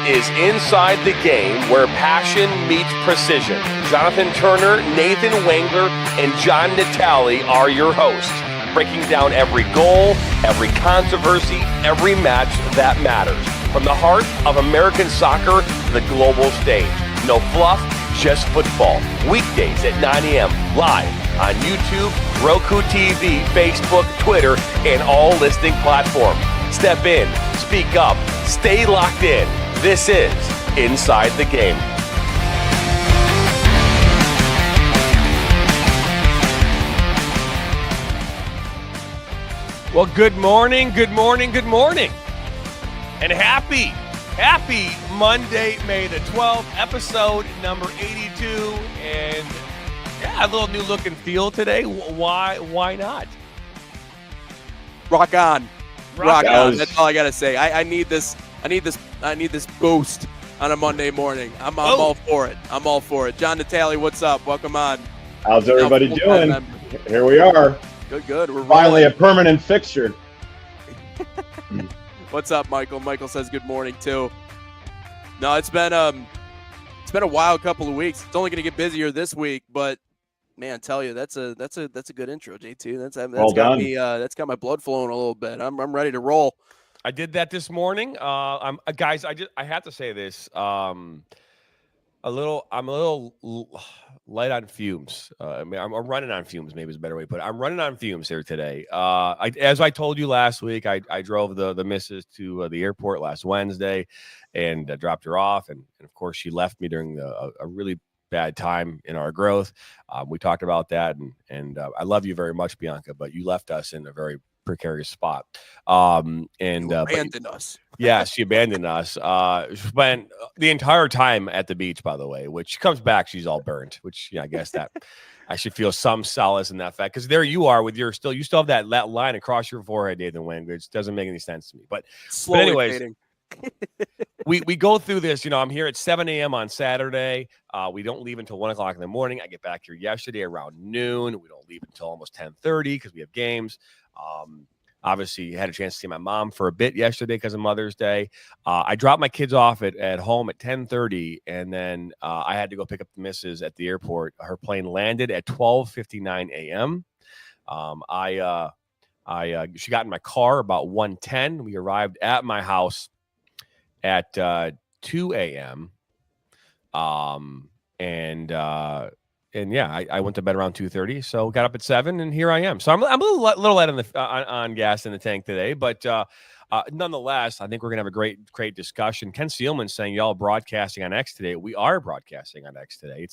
is Inside the Game, where passion meets precision. Jonathan Turner, Nathan Wangler, and John Natale are your hosts, breaking down every goal, every controversy, every match that matters. From the heart of American soccer to the global stage. No fluff, just football. Weekdays at 9 a.m. live on YouTube, Roku TV, Facebook, Twitter, and all listening platforms. Step in, speak up, stay locked in. This is Inside the Game. Well, good morning. And happy Monday, May the 12th, episode number 82. And yeah, a little new look and feel today. Why not? Rock on. That's all I gotta say. I need this boost on a Monday morning. I'm all for it. John Natale, what's up? Welcome on. How's everybody doing? Here we are. Good. We're finally a permanent fixture. What's up, Michael? Michael says good morning too. No, it's been a wild couple of weeks. It's only going to get busier this week, but man, I tell you, that's a good intro, JT. That's well got done. That's got my blood flowing a little bit. I'm ready to roll. I did that this morning. Guys, I have to say this. I'm a little light on fumes. I'm running on fumes. Maybe is a better way to put it. I'm running on fumes here today. As I told you last week, I drove the missus to the airport last Wednesday, and dropped her off, and of course she left me during a really bad time in our growth. We talked about that, and I love you very much, Bianca, but you left us in a very precarious spot. Abandoned us. Yeah, she abandoned us. She spent the entire time at the beach, by the way, which she comes back, she's all burnt, which I guess that I should feel some solace in that fact, because there you are with you still have that line across your forehead, Nathan Wang, which doesn't make any sense to me. But anyways, we go through this. I'm here at 7 a.m. on Saturday. We don't leave until 1 o'clock in the morning. I get back here yesterday around noon. We don't leave until almost 10:30 because we have games. Obviously, had a chance to see my mom for a bit yesterday because of Mother's Day. I dropped my kids off at home at 10:30, and then I had to go pick up the missus at the airport. Her plane landed at 12:59 a.m. She got in my car about 1:10. We arrived at my house at 2 a.m. And yeah, I went to bed around 2:30, so got up at 7, and here I am. So I'm a little light on gas in the tank today, but nonetheless, I think we're gonna have a great discussion. Ken Sealman saying y'all broadcasting on X today. We are broadcasting on X today.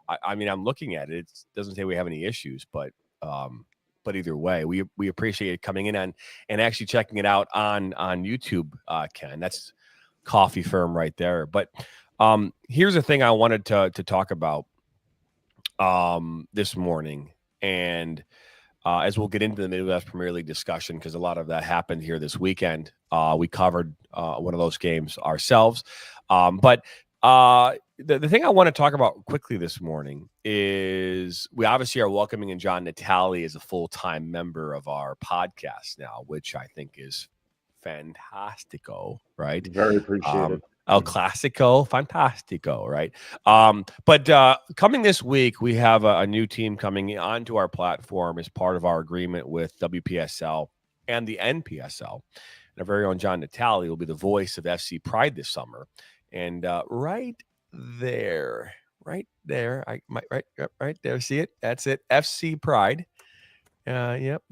I'm looking at it. It doesn't say we have any issues, but either way, we appreciate it coming in and actually checking it out on YouTube. Ken, that's coffee firm right there. But here's the thing I wanted to talk about this morning, and as we'll get into the Midwest Premier League discussion, because a lot of that happened here this weekend. We covered one of those games ourselves, but the thing I want to talk about quickly this morning is we obviously are welcoming in John Natale as a full-time member of our podcast now, which I think is fantastico, right? Very appreciated. El Clasico, fantastico, right? But coming this week, we have a new team coming onto our platform as part of our agreement with WPSL and the NPSL. And our very own John Natale will be the voice of FC Pride this summer. And right there, right there, see it? That's it, FC Pride. Yep,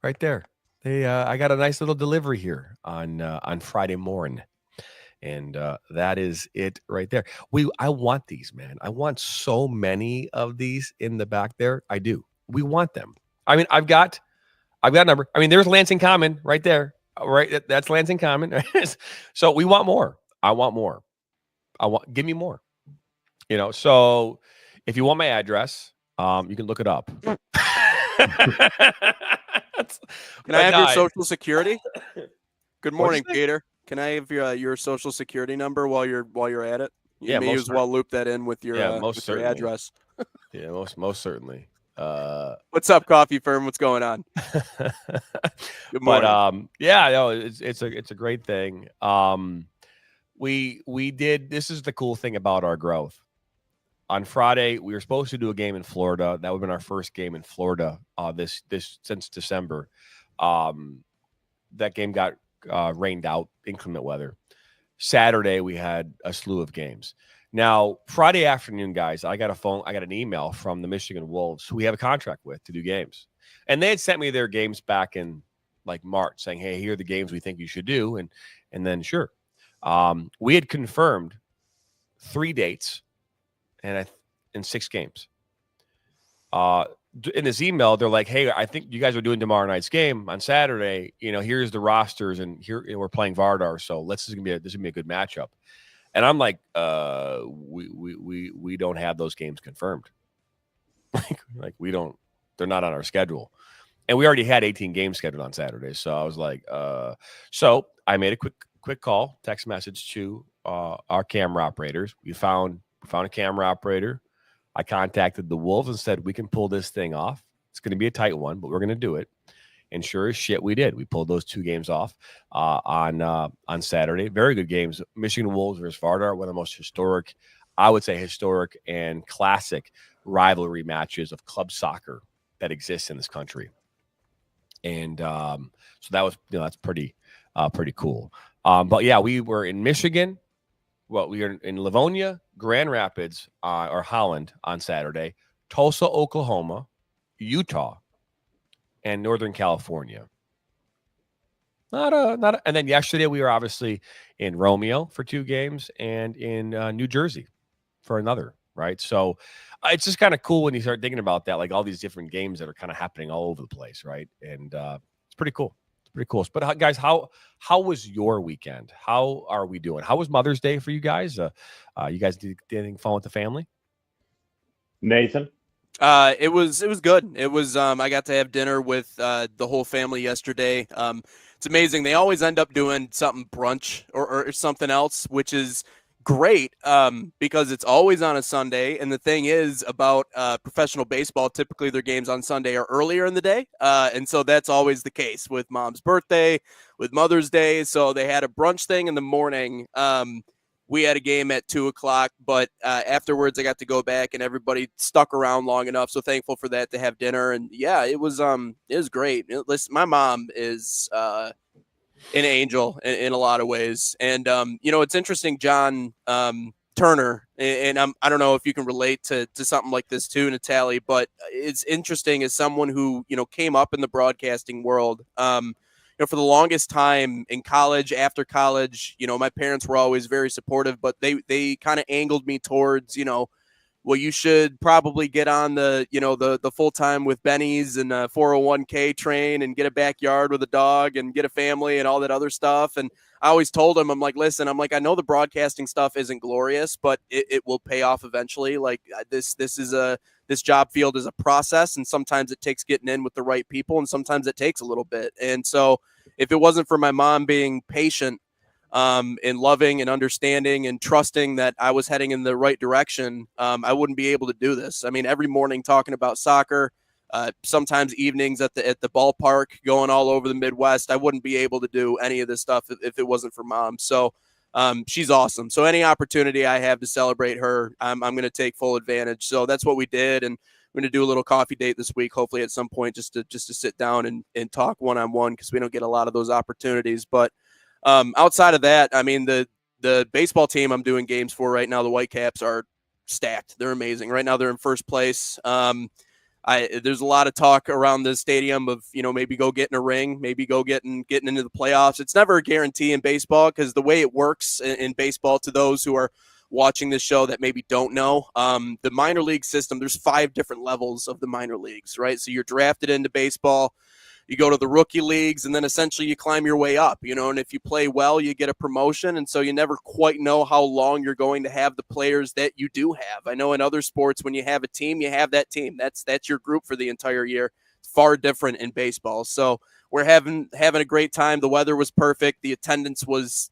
right there. I got a nice little delivery here on Friday morning. And that is it right there. I want these, man. I want so many of these in the back there. I do. We want them. I mean, I've got a number. I mean, there's Lansing Common right there. Right, that's Lansing Common. So we want more. I want more. Give me more. So if you want my address, you can look it up. Can I have your social security? Good morning, Peter. Can I have your social security number while you're at it? You may as well loop that in with your your address. Yeah, most certainly. What's up, Coffee Firm? What's going on? Good morning. But it's a great thing. we did. This is the cool thing about our growth. On Friday, we were supposed to do a game in Florida. That would have been our first game in Florida this since December. That game got rained out, inclement weather. Saturday, we had a slew of games. Now, Friday afternoon, guys, I got an email from the Michigan Wolves, who we have a contract with to do games. And they had sent me their games back in like March saying, hey, here are the games we think you should do. And then sure. We had confirmed 3 dates and 6 games. In this email, they're like, hey, I think you guys are doing tomorrow night's game on Saturday. Here's the rosters, and here we're playing Vardar, so this is gonna be a good matchup. And I'm like, we don't have those games confirmed. like we don't. They're not on our schedule, and we already had 18 games scheduled on Saturday. So I was like, so I made a quick call, text message to our camera operators. We found a camera operator. I contacted the Wolves and said, we can pull this thing off. It's going to be a tight one, but we're going to do it. And sure as shit, we did. We pulled those 2 games off on Saturday. Very good games. Michigan Wolves versus Vardar, one of the most historic and classic rivalry matches of club soccer that exists in this country. And so that was, that's pretty cool. But yeah, we were in Michigan. Well, we are in Livonia, Grand Rapids, or Holland on Saturday, Tulsa, Oklahoma, Utah, and Northern California. And then yesterday we were obviously in Romeo for 2 games and in New Jersey for another, right? So it's just kind of cool when you start thinking about that, like all these different games that are kind of happening all over the place, right? And it's pretty cool. Pretty cool. But guys, how was your weekend? How are we doing? How was Mother's Day for you guys? You guys did anything fun with the family? Nathan? It was good. It was I got to have dinner with the whole family yesterday. It's amazing. They always end up doing something brunch or something else, which is great because it's always on a Sunday. And the thing is about professional baseball, typically their games on Sunday are earlier in the day. And so that's always the case with Mom's birthday, with Mother's Day. So they had a brunch thing in the morning. We had a game at 2:00, but afterwards I got to go back and everybody stuck around long enough. So thankful for that to have dinner. And yeah, it was great. Listen, my mom is an angel in a lot of ways. And, it's interesting, John Turner, and I don't know if you can relate to something like this too, Natalie, but it's interesting as someone who, came up in the broadcasting world, for the longest time in college, after college, my parents were always very supportive, but they kind of angled me towards, well, you should probably get on the full-time with Benny's and a 401k train and get a backyard with a dog and get a family and all that other stuff. And I always told him, I'm like, listen, I know the broadcasting stuff isn't glorious, but it will pay off eventually. Like this job field is a process, and sometimes it takes getting in with the right people, and sometimes it takes a little bit. And so if it wasn't for my mom being patient and loving and understanding and trusting that I was heading in the right direction, I wouldn't be able to do this. I mean, every morning talking about soccer, sometimes evenings at the ballpark, going all over the Midwest, I wouldn't be able to do any of this stuff if it wasn't for Mom. So she's awesome. So any opportunity I have to celebrate her, I'm going to take full advantage. So that's what we did. And we're going to do a little coffee date this week, hopefully at some point, just to sit down and talk one-on-one, because we don't get a lot of those opportunities. But outside of that, I mean, the baseball team I'm doing games for right now, the Whitecaps, are stacked. They're amazing. Right now they're in first place. There's a lot of talk around the stadium of, maybe go getting a ring, maybe go getting into the playoffs. It's never a guarantee in baseball, because the way it works in baseball, to those who are watching this show that maybe don't know, the minor league system, there's 5 different levels of the minor leagues, right? So you're drafted into baseball, you go to the rookie leagues, and then essentially you climb your way up, and if you play well, you get a promotion. And so you never quite know how long you're going to have the players that you do have. I know in other sports, when you have a team, you have that team. That's your group for the entire year. It's far different in baseball. So we're having a great time. The weather was perfect. The attendance was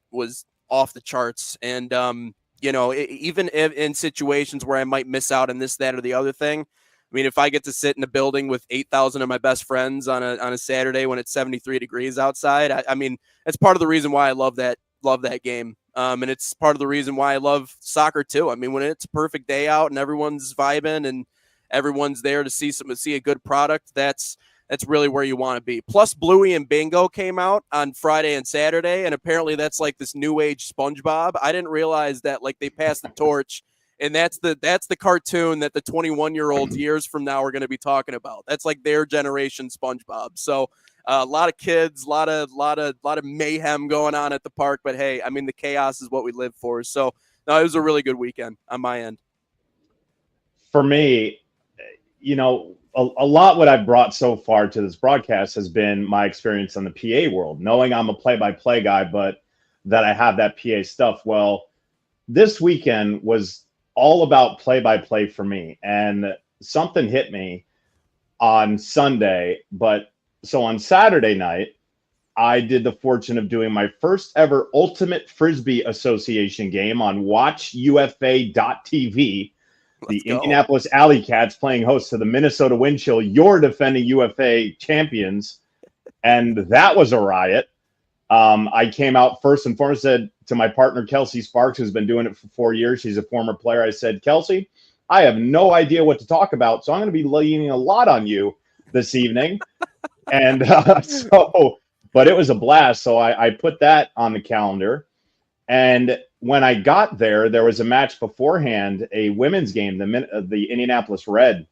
off the charts. And, even in situations where I might miss out on this, that, or the other thing, I mean, if I get to sit in a building with 8,000 of my best friends on a Saturday when it's 73 degrees outside, I mean, that's part of the reason why I love that love that game. And it's part of the reason why I love soccer too. I mean, when it's a perfect day out and everyone's vibing and everyone's there to see a good product, that's really where you want to be. Plus, Bluey and Bingo came out on Friday and Saturday, and apparently that's like this new age SpongeBob. I didn't realize that like they passed the torch, and that's the cartoon that the 21-year-olds years from now are going to be talking about. That's like their generation SpongeBob. So a lot of kids, a lot of mayhem going on at the park. But hey, I mean, the chaos is what we live for. So no, it was a really good weekend on my end. For me, you know, a lot what I've brought so far to this broadcast has been my experience in the PA world, knowing I'm a play-by-play guy, but that I have that PA stuff. Well, this weekend was all about play-by-play for me, and something hit me on Sunday. But so on Saturday night, I did the fortune of doing my first ever Ultimate Frisbee Association game on WatchUFA.tv. The Indianapolis Alley Cats playing host to the Minnesota Wind Chill, your defending UFA champions. And that was a riot. I came out first and foremost, said to my partner, Kelsey Sparks, who's been doing it for 4 years. She's a former player. I said, Kelsey, I have no idea what to talk about, so I'm going to be leaning a lot on you this evening. And but it was a blast. So I put that on the calendar. And when I got there, there was a match beforehand, a women's game, the Indianapolis Red.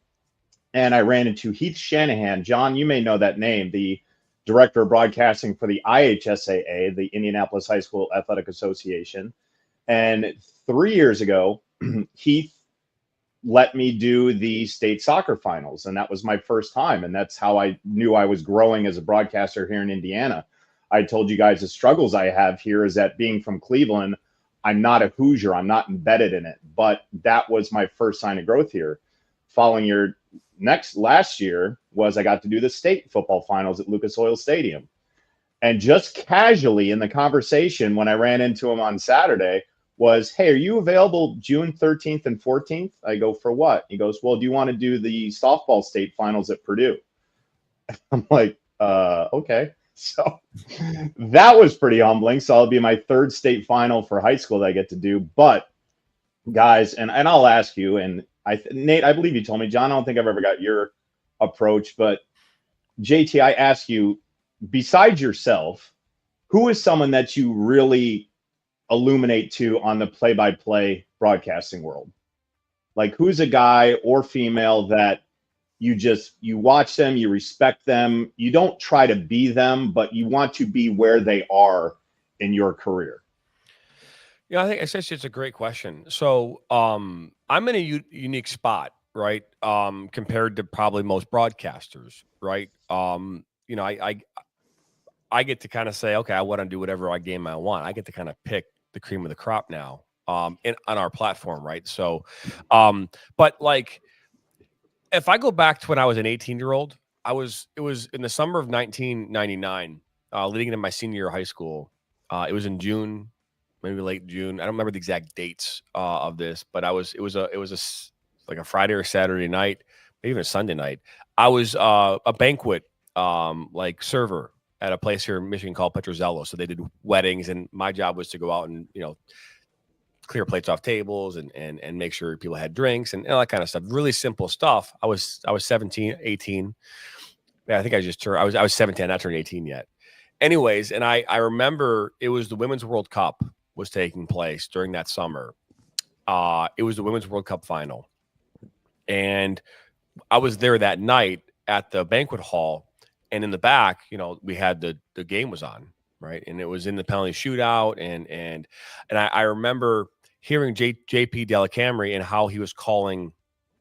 And I ran into Heath Shanahan. John, you may know that name, the director of broadcasting for the IHSAA, the Indianapolis High School Athletic Association. And 3 years ago, Heath let me do the state soccer finals. And that was my first time. And that's how I knew I was growing as a broadcaster here in Indiana. I told you guys the struggles I have here is that being from Cleveland, I'm not a Hoosier. I'm not embedded in it. But that was my first sign of growth here. Following year, last year was I got to do the state football finals at Lucas Oil Stadium. And just casually in the conversation when I ran into him on Saturday was, hey, are you available June 13th and 14th? I go, for what? He goes, well, do you want to do the softball state finals at Purdue? I'm like, okay. So that was pretty humbling. So it'll be my third state final for high school that I get to do. But guys, and I'll ask you, and Nate, I believe you told me, John, I don't think I've ever got your approach, but JT, I ask you, besides yourself, who is someone that you really illuminate to on the play-by-play broadcasting world? Like, who's a guy or female that you watch them, you respect them, you don't try to be them, but you want to be where they are in your career? Yeah, I think essentially it's a great question. So I'm in a unique spot, right? Compared to probably most broadcasters, right? You know, I get to kind of say, okay, I want to do whatever game I want. I get to kind of pick the cream of the crop now on our platform, right? So, but like, if I go back to when I was an 18-year-old, it was in the summer of 1999, leading into my senior year of high school. It was in June, maybe late June. I don't remember the exact dates of this, but it was like a Friday or Saturday night, maybe even a Sunday night. I was a banquet like server at a place here in Michigan called Petrozello. So they did weddings, and my job was to go out and, you know, clear plates off tables and make sure people had drinks and all that kind of stuff. Really simple stuff. I was 17, 18. Yeah, I think I was 17, not turned 18 yet. Anyways, and I remember it was the Women's World Cup was taking place during that summer. It was the Women's World Cup final. And I was there that night at the banquet hall, and in the back, you know, we had the game was on, right? And it was in the penalty shootout, and I remember hearing JP Delacamere and how he was calling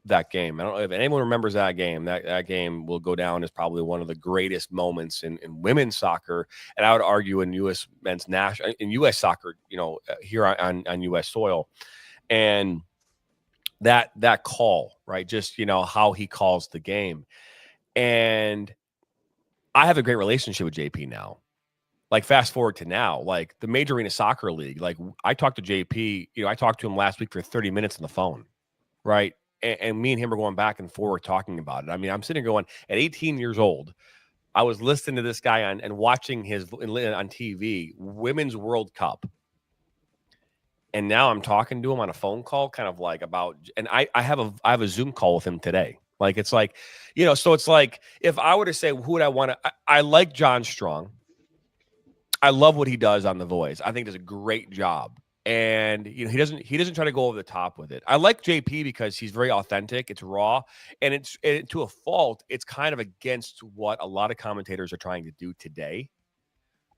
that game. I don't know if anyone remembers that game. That game will go down as probably one of the greatest moments in women's soccer, and I would argue in U.S. men's national, in U.S. soccer, you know, here on U.S. soil. And that call, right? Just, you know, how he calls the game. And I have a great relationship with JP now. Like, fast forward to now, like the Major Arena Soccer League, like I talked to JP, you know, I talked to him last week for 30 minutes on the phone, right? And me and him are going back and forth talking about it. I mean, I'm sitting going, at 18 years old, I was listening to this guy and watching his on TV, Women's World Cup, And now I'm talking to him on a phone call, kind of like about, and I have a Zoom call with him today. Like, it's like, so it's like, if I were to say, who would I want to, I like John Strong. I love what he does on The Voice. I think he does a great job. And he doesn't try to go over the top with it. I like JP because he's very authentic. It's raw, and to a fault, it's kind of against what a lot of commentators are trying to do today,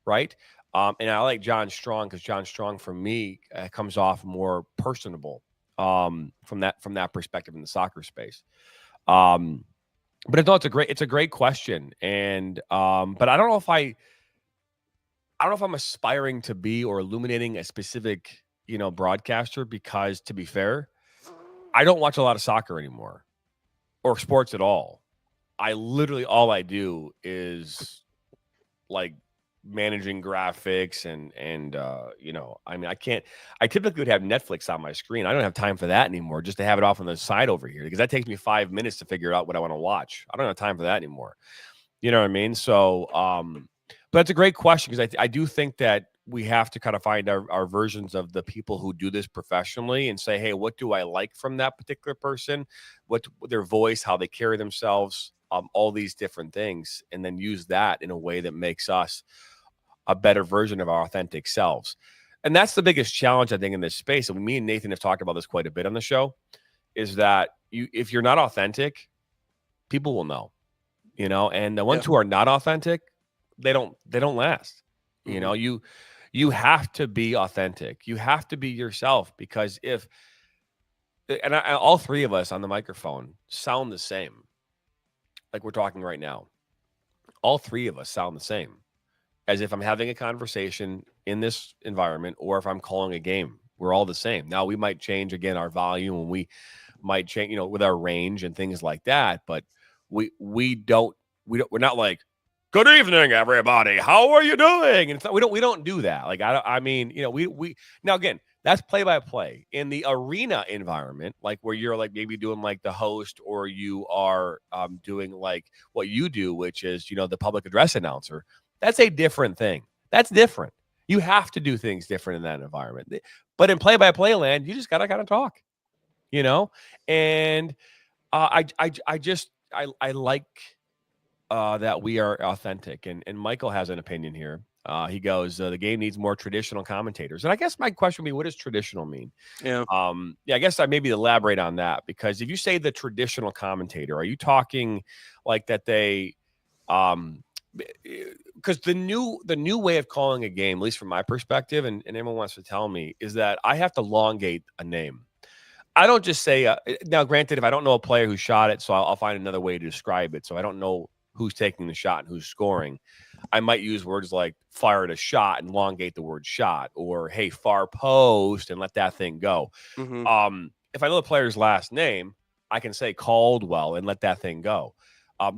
right? And I like John Strong because John Strong, for me, comes off more personable from that perspective in the soccer space. But it's a great question, and but I don't know if I'm aspiring to be or illuminating a specific, broadcaster, because, to be fair, I don't watch a lot of soccer anymore or sports at all. All I do is like managing graphics and I typically would have Netflix on my screen. I don't have time for that anymore, just to have it off on the side over here, because that takes me 5 minutes to figure out what I want to watch. I don't have time for that anymore. You know what I mean? So, but it's a great question, because I do think that we have to kind of find our versions of the people who do this professionally and say, hey, what do I like from that particular person? What their voice, how they carry themselves, all these different things, and then use that in a way that makes us a better version of our authentic selves. And that's the biggest challenge, I think, in this space. And me and Nathan have talked about this quite a bit on the show, is that if you're not authentic, people will know, and the ones who are not authentic, they don't last. Mm-hmm. You have to be authentic. You have to be yourself, because all three of us on the microphone sound the same. Like we're talking right now. All three of us sound the same, as if I'm having a conversation in this environment or if I'm calling a game. We're all the same. Now, we might change, again, our volume, and we might change, with our range and things like that, but we're not like, good evening, everybody, how are you doing? And we don't do that. Like, we now, again, that's play-by-play. In the arena environment, like where you're like maybe doing like the host, or you are doing like what you do, which is, the public address announcer, that's a different thing. That's different. You have to do things different in that environment. But in play-by-play land, you just gotta kind of talk, and I like that we are authentic. And Michael has an opinion here. He goes, the game needs more traditional commentators. And I guess my question would be, what does traditional mean? Yeah. I guess I maybe elaborate on that, because if you say the traditional commentator, are you talking like that they, because the new way of calling a game, at least from my perspective, and everyone wants to tell me, is that I have to elongate a name. I don't just say, now granted, if I don't know a player who shot it, so I'll find another way to describe it. So I don't know who's taking the shot and who's scoring, I might use words like fired a shot and elongate the word shot, or, hey, far post, and let that thing go. Mm-hmm. If I know the player's last name, I can say Caldwell and let that thing go.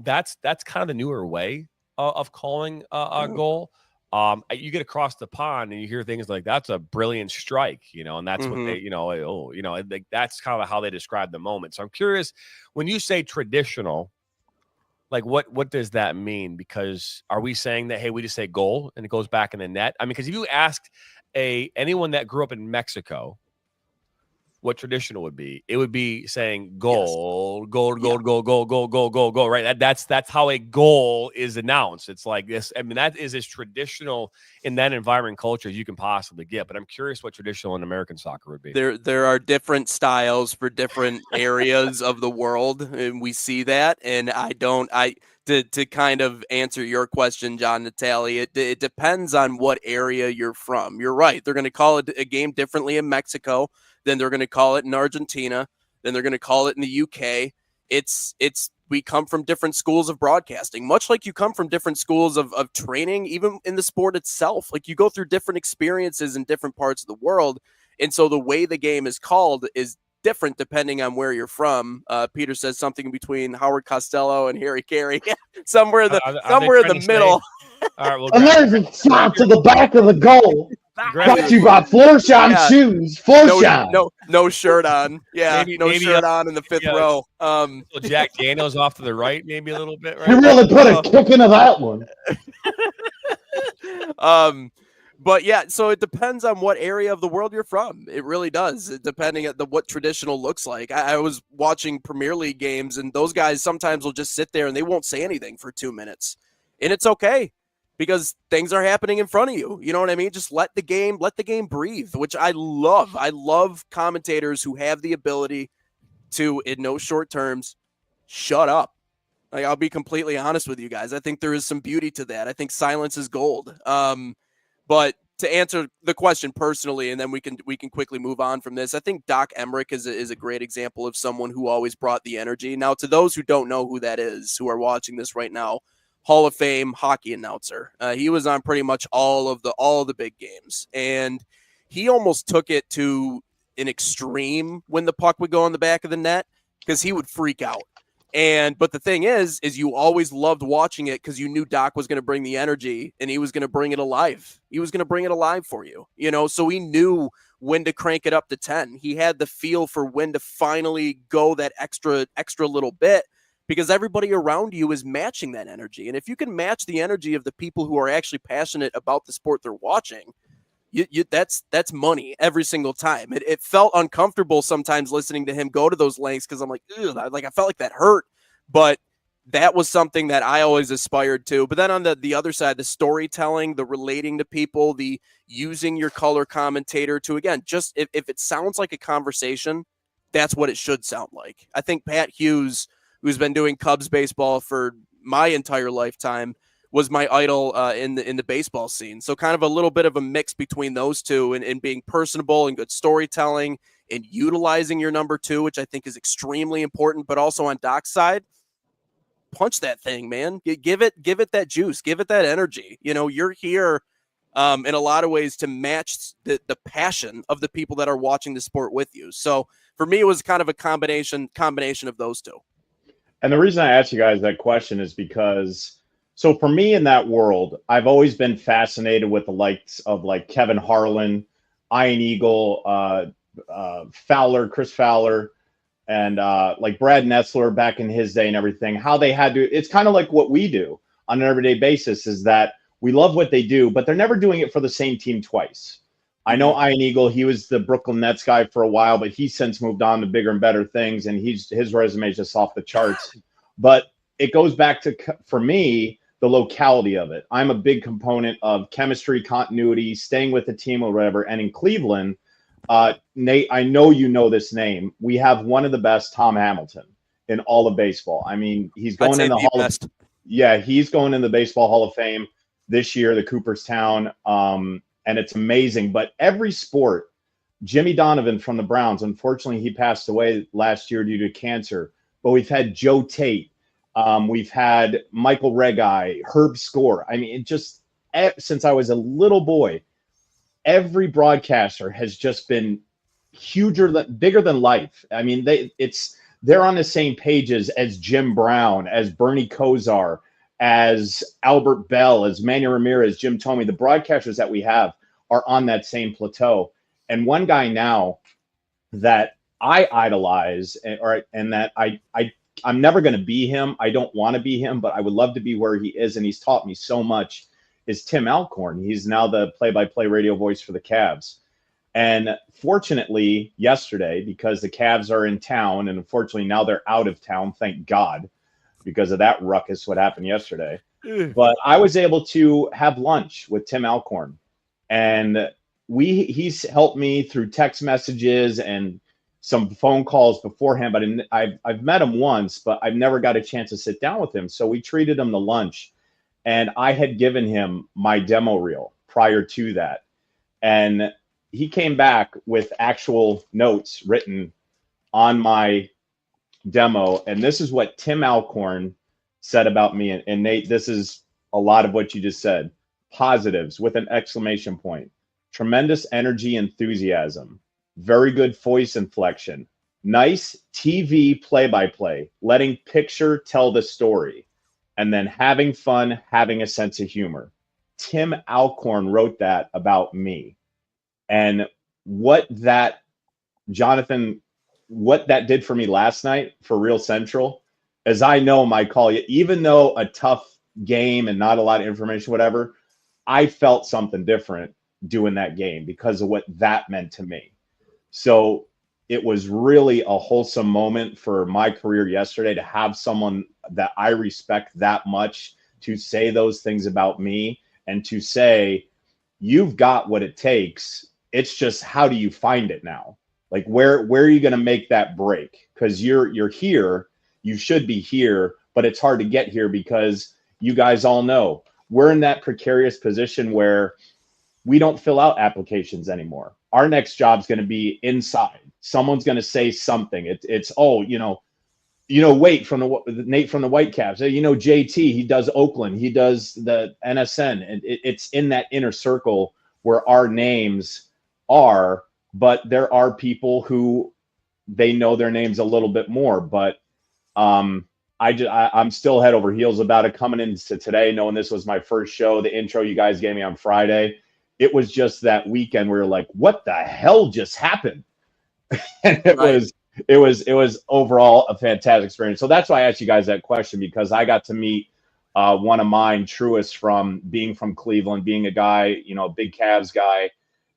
That's kind of the newer way of calling a goal. You get across the pond and you hear things like, that's a brilliant strike, and that's what they, that's kind of how they describe the moment. So I'm curious, when you say traditional, like what does that mean? Because are we saying that, hey, we just say goal and it goes back in the net? I mean, because if you asked anyone that grew up in Mexico what traditional would be, it would be saying goal, goal, right? That's how a goal is announced. It's like this. I mean, that is as traditional in that environment culture as you can possibly get. But I'm curious what traditional in American soccer would be. There are different styles for different areas of the world, and we see that. And to kind of answer your question, John Natali, it depends on what area you're from. You're right. They're going to call it a game differently in Mexico. Then they're going to call it in Argentina. Then they're going to call it in the UK. We come from different schools of broadcasting, much like you come from different schools of training, even in the sport itself. Like, you go through different experiences in different parts of the world. And so the way the game is called is different depending on where you're from. Peter says something between Howard Costello and Harry Carey, somewhere in the middle. All right, well, and there's a shot to the back of the goal. But you got Florsheim shoes. Florsheim. No shirt on. Yeah, maybe shirt on in the fifth row. Jack Daniels off to the right, maybe a little bit. Right? You really put a kick into that one. But yeah, so it depends on what area of the world you're from. It really does, depending on what traditional looks like. I was watching Premier League games, and those guys sometimes will just sit there and they won't say anything for 2 minutes. And it's okay because things are happening in front of you. You know what I mean? Just let the game breathe, which I love. I love commentators who have the ability to, in no short terms, shut up. Like, I'll be completely honest with you guys. I think there is some beauty to that. I think silence is gold. But to answer the question personally, and then we can quickly move on from this, I think Doc Emmerich is a great example of someone who always brought the energy. Now, to those who don't know who that is, who are watching this right now, Hall of Fame hockey announcer. He was on pretty much all of the big games, and he almost took it to an extreme when the puck would go in the back of the net because he would freak out. But the thing is you always loved watching it because you knew Doc was going to bring the energy and he was going to bring it alive. He was going to bring it alive for you, so he knew when to crank it up to 10. He had the feel for when to finally go that extra little bit because everybody around you is matching that energy. And if you can match the energy of the people who are actually passionate about the sport they're watching, that's money every single time. It felt uncomfortable sometimes listening to him go to those lengths because I'm like, I felt like that hurt, but that was something that I always aspired to. But then on the other side, the storytelling, the relating to people, the using your color commentator to, again, just if it sounds like a conversation, that's what it should sound like. I think Pat Hughes, who's been doing Cubs baseball for my entire lifetime, was my idol in the baseball scene. So kind of a little bit of a mix between those two and being personable and good storytelling and utilizing your number two, which I think is extremely important, but also on Doc's side, punch that thing, man. Give it that juice, give it that energy. You're here in a lot of ways to match the passion of the people that are watching the sport with you. So for me, it was kind of a combination of those two. And the reason I asked you guys that question is because, so for me in that world, I've always been fascinated with the likes of like Kevin Harlan, Ian Eagle, Chris Fowler, and like Brad Nessler back in his day and everything, how they had to, it's kind of like what we do on an everyday basis is that we love what they do, but they're never doing it for the same team twice. I know Ian Eagle, he was the Brooklyn Nets guy for a while, but he's since moved on to bigger and better things, and his resume is just off the charts. But it goes back to, for me, the locality of it. I'm a big component of chemistry, continuity, staying with the team or whatever. And in Cleveland, Nate, I know you know this name. We have one of the best, Tom Hamilton, in all of baseball. I mean, he's going in the Hall of Fame. Yeah, he's going in the Baseball Hall of Fame this year, the Cooperstown. And it's amazing. But every sport, Jimmy Donovan from the Browns, unfortunately, he passed away last year due to cancer. But we've had Joe Tate. We've had Michael Regai, Herb Score. I mean, since I was a little boy, every broadcaster has just been bigger than life. I mean, they're on the same pages as Jim Brown, as Bernie Kosar, as Albert Bell, as Manny Ramirez, Jim Thome. The broadcasters that we have are on that same plateau. And one guy now that I idolize, and that I'm never going to be him. I don't want to be him, but I would love to be where he is. And he's taught me so much, is Tim Alcorn. He's now the play-by-play radio voice for the Cavs. And fortunately, yesterday, because the Cavs are in town, and unfortunately now they're out of town, thank God, because of that ruckus, what happened yesterday. But I was able to have lunch with Tim Alcorn. And he's helped me through text messages and some phone calls beforehand, but I've met him once, but I've never got a chance to sit down with him. So we treated him to lunch, and I had given him my demo reel prior to that. And he came back with actual notes written on my demo. And this is what Tim Alcorn said about me. And Nate, this is a lot of what you just said. Positives with an exclamation point. Tremendous energy, enthusiasm. Very good voice inflection. Nice TV play-by-play, letting picture tell the story, and then having fun, having a sense of humor. Tim Alcorn wrote that about me. And what that did for me last night for Real Central, as I know my call, even though a tough game and not a lot of information, whatever, I felt something different doing that game because of what that meant to me. So it was really a wholesome moment for my career yesterday to have someone that I respect that much to say those things about me and to say, you've got what it takes. It's just, how do you find it now? Like, where are you going to make that break? Because you're here, you should be here, but it's hard to get here because you guys all know we're in that precarious position where we don't fill out applications anymore. Our next job is going to be inside. Someone's going to say something. It's Nate from the Whitecaps. JT, he does Oakland, he does the NSN, and it's in that inner circle where our names are. But there are people who they know their names a little bit more. But I'm still head over heels about it coming into today, knowing this was my first show. The intro you guys gave me on Friday, it was just that weekend where you're like, what the hell just happened? And it was overall a fantastic experience. So that's why I asked you guys that question, because I got to meet one of mine, truest, from being from Cleveland, being a guy, a big Cavs guy.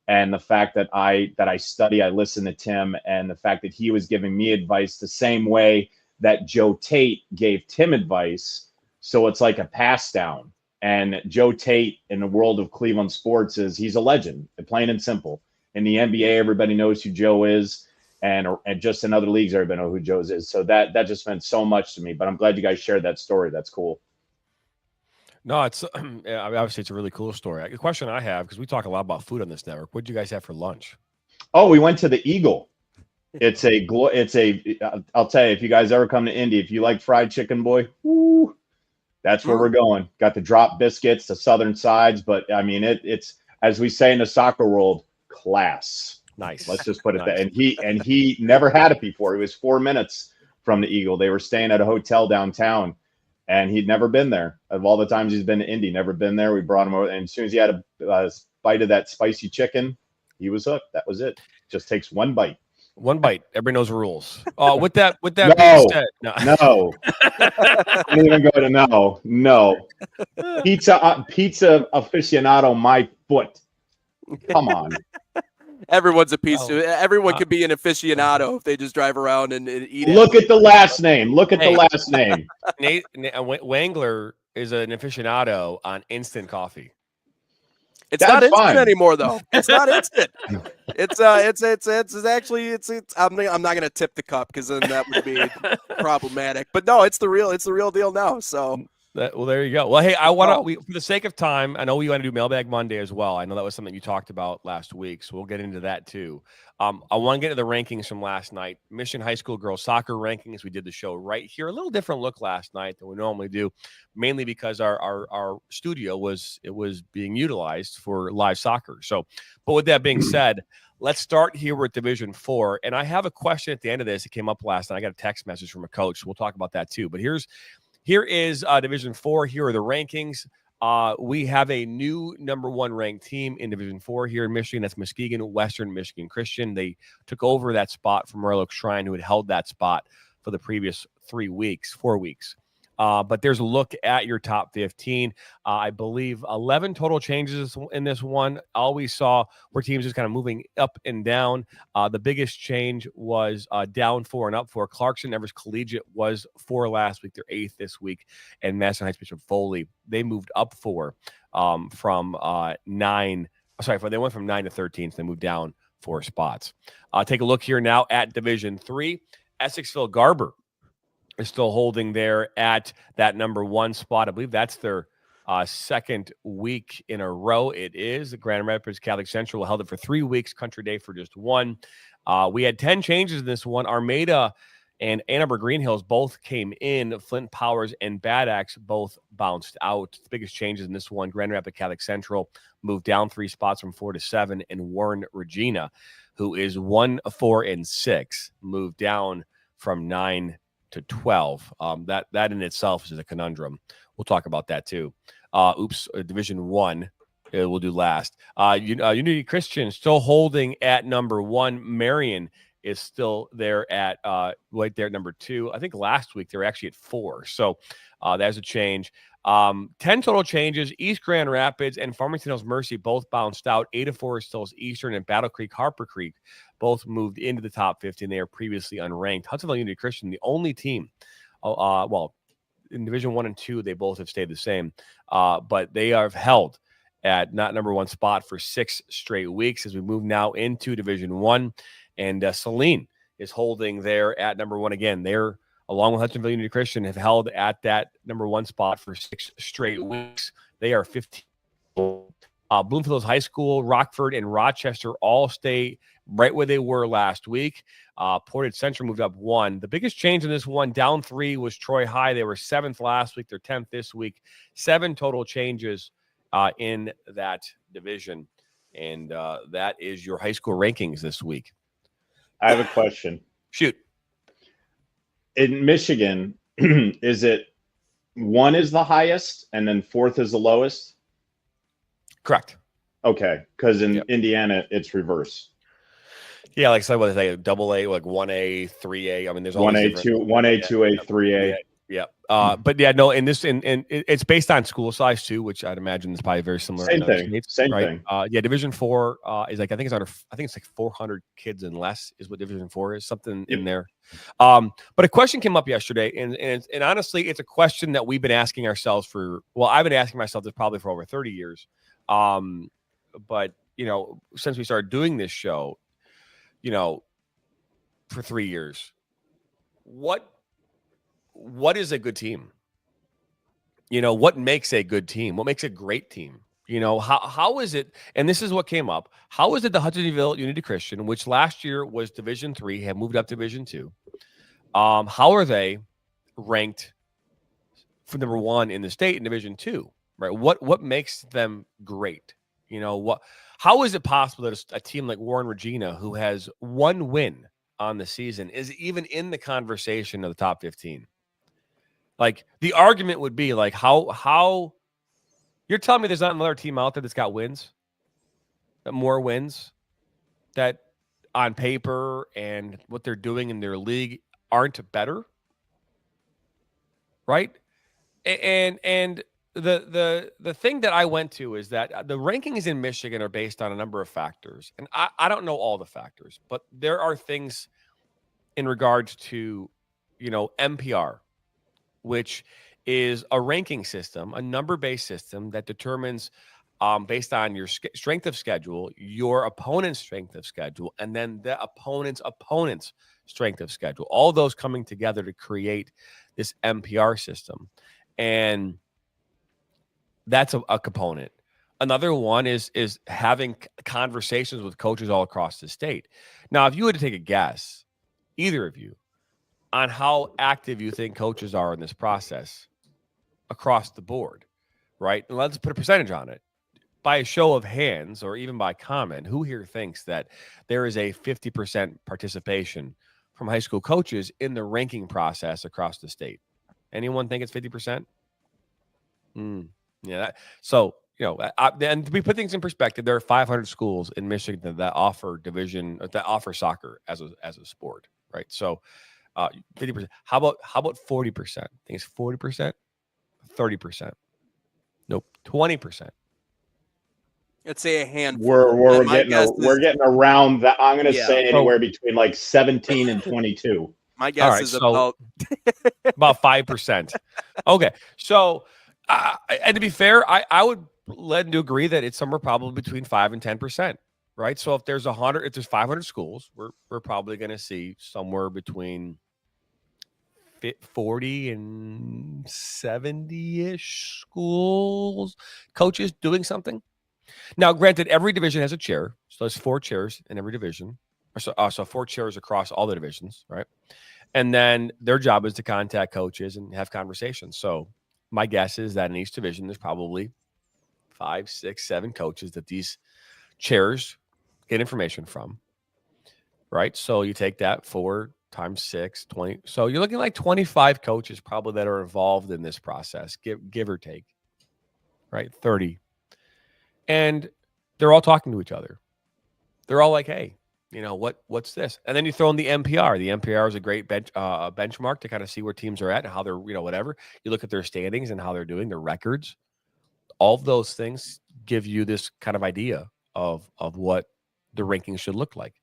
And the fact that I study, I listen to Tim, and the fact that he was giving me advice the same way that Joe Tate gave Tim advice. So it's like a pass down. And Joe Tate in the world of Cleveland sports he's a legend, plain and simple. In the NBA, everybody knows who Joe is. And just in other leagues, everybody knows who Joe is. So that just meant so much to me. But I'm glad you guys shared that story. That's cool. No, it's obviously it's a really cool story. The question I have, because we talk a lot about food on this network, what did you guys have for lunch? Oh, we went to the Eagle. I'll tell you, if you guys ever come to Indy, if you like fried chicken, boy, woo, that's where we're going. Got the drop biscuits, the southern sides, but I mean it's, as we say in the soccer world, class. Nice. Let's just put it there. And he never had it before. He was 4 minutes from the Eagle. They were staying at a hotel downtown, and he'd never been there. Of all the times he's been to Indy, never been there. We brought him over, and as soon as he had a bite of that spicy chicken, he was hooked. That was it. Just takes one bite. One bite. Everybody knows the rules. With that No, being said, no. I didn't even go to no. Pizza aficionado, my foot. Come on. Everyone's a piece of it. Everyone could be an aficionado if they just drive around and eat it. Look at the last name. The last name. Nate Wangler is an aficionado on instant coffee. It's not instant anymore, though. It's not instant. It's actually I'm not gonna tip the cup because then that would be problematic. But no, it's the real deal now. So. Well, there you go. Well, hey, I want to, for the sake of time, I know we want to do Mailbag Monday as well. I know that was something you talked about last week, so we'll get into that too. I want to get to the rankings from last night. Mission High School girls soccer rankings. We did the show right here. A little different look last night than we normally do, mainly because our studio was being utilized for live soccer. So, but with that being said, let's start here with Division 4. And I have a question at the end of this. It came up last night. I got a text message from a coach. So we'll talk about that too. But here is Division 4. Here are the rankings. We have a new number 1 ranked team in Division 4 here in Michigan. That's Muskegon Western Michigan Christian. They took over that spot from Royal Oak Shrine, who had held that spot for the previous 4 weeks. But there's a look at your top 15. I believe 11 total changes in this one. All we saw were teams just kind of moving up and down. The biggest change was down 4 and up 4. Clarkson Everest Collegiate was 4 last week. They're 8th this week. And Madison Heights Bishop Foley, they moved up 4 from 9. Sorry, they went from 9 to 13. So they moved down 4 spots. Take a look here now at Division 3. Essexville Garber is still holding there at that number 1 spot. I believe that's their second week in a row. It is. The Grand Rapids Catholic Central held it for 3 weeks. Country Day for just 1. We had 10 changes in this one. Armada and Ann Arbor Green Hills both came in. Flint Powers and Bad Axe both bounced out. The biggest changes in this one, Grand Rapids Catholic Central moved down 3 spots from 4 to 7, and Warren Regina, who is 1, 4, and 6, moved down from 9 to 12. That in itself is a conundrum. We'll talk about that too. Division 1, we'll do last. Unity Christian still holding at number 1. Marion is still there at right there at number 2. I think last week they were actually at 4. So there's a change. 10 total changes. East Grand Rapids and Farmington Hills Mercy both bounced out. 8 of 4 is still Eastern, and Battle Creek, Harper Creek both moved into the top 50, and they are previously unranked. Hudsonville Unity Christian, the only team, well, in Division 1 and 2, they both have stayed the same, but they have held at not number 1 spot for 6 straight weeks as we move now into Division 1. And Saline is holding there at number 1 again. They're, along with Hudsonville Unity Christian, have held at that number 1 spot for 6 straight weeks. They are 15. Bloomfield Hills High School, Rockford, and Rochester all stay right where they were last week. Portage Central moved up 1. The biggest change in this one, down 3, was Troy High. They were 7th last week. They're 10th this week. 7 total changes in that division. And that is your high school rankings this week. I have a question. Shoot. In Michigan, is it 1 is the highest and then 4th is the lowest? Correct. Okay, because in Indiana, it's reverse. Yeah, like so what they say, double A, like 1A, 3A. I mean, there's all 1A, 2A, 3A. Yeah. But yeah, no, in this, and it's based on school size too, which I'd imagine is probably very similar. Same thing. Same thing. Yeah, Division 4 is like, I think it's like 400 kids and less is what Division 4 is, something in there. But a question came up yesterday, and honestly, it's a question that we've been asking ourselves I've been asking myself this probably for over 30 years. But since we started doing this show, for 3 years, what is a good team? What makes a good team? What makes a great team? How is it? And this is what came up. How is it the Hudsonville Unity Christian, which last year was Division 3, have moved up to Division 2? How are they ranked for number 1 in the state in Division 2? Right? What makes them great? How is it possible that a team like Warren Regina, who has 1 win on the season, is even in the conversation of the top 15? Like, the argument would be like, how you're telling me there's not another team out there that's got wins, that more wins, that on paper and what they're doing in their league aren't better, right? And the thing that I went to is that the rankings in Michigan are based on a number of factors, and I don't know all the factors, but there are things in regards to MPR, which is a ranking system, a number-based system that determines based on your strength of schedule, your opponent's strength of schedule, and then the opponent's strength of schedule. All those coming together to create this MPR system. And that's a component. Another one is having conversations with coaches all across the state. Now, if you were to take a guess, either of you, on how active you think coaches are in this process across the board, right? And let's put a percentage on it. By a show of hands or even by comment, who here thinks that there is a 50% participation from high school coaches in the ranking process across the state? Anyone think it's 50%? Yeah. And to put things in perspective, there are 500 schools in Michigan that offer soccer as a sport, right? So 50%. How about 40%? Think it's 40%? 30%? Nope. 20%. Let's say a handful. We're getting around that. I'm going to say anywhere between like 17 and 22. My guess is about 5%. Okay. So, and to be fair, I would lend to agree that it's somewhere probably between 5 and 10%, right? So if there's 500 schools, we're probably going to see somewhere between 40 and 70-ish schools, coaches doing something. Now, granted, every division has a chair, so there's 4 chairs in every division. So 4 chairs across all the divisions, right? And then their job is to contact coaches and have conversations. So my guess is that in each division, there's probably 5, 6, 7 coaches that these chairs get information from, right? So you take that 4 times 6, 20. So you're looking like 25 coaches probably that are involved in this process, give or take, right? 30. And they're all talking to each other. They're all like, hey, what's this? And then you throw in the NPR. The NPR is a great benchmark to kind of see where teams are at and how they're, whatever. You look at their standings and how they're doing, their records. All of those things give you this kind of idea of what the rankings should look like.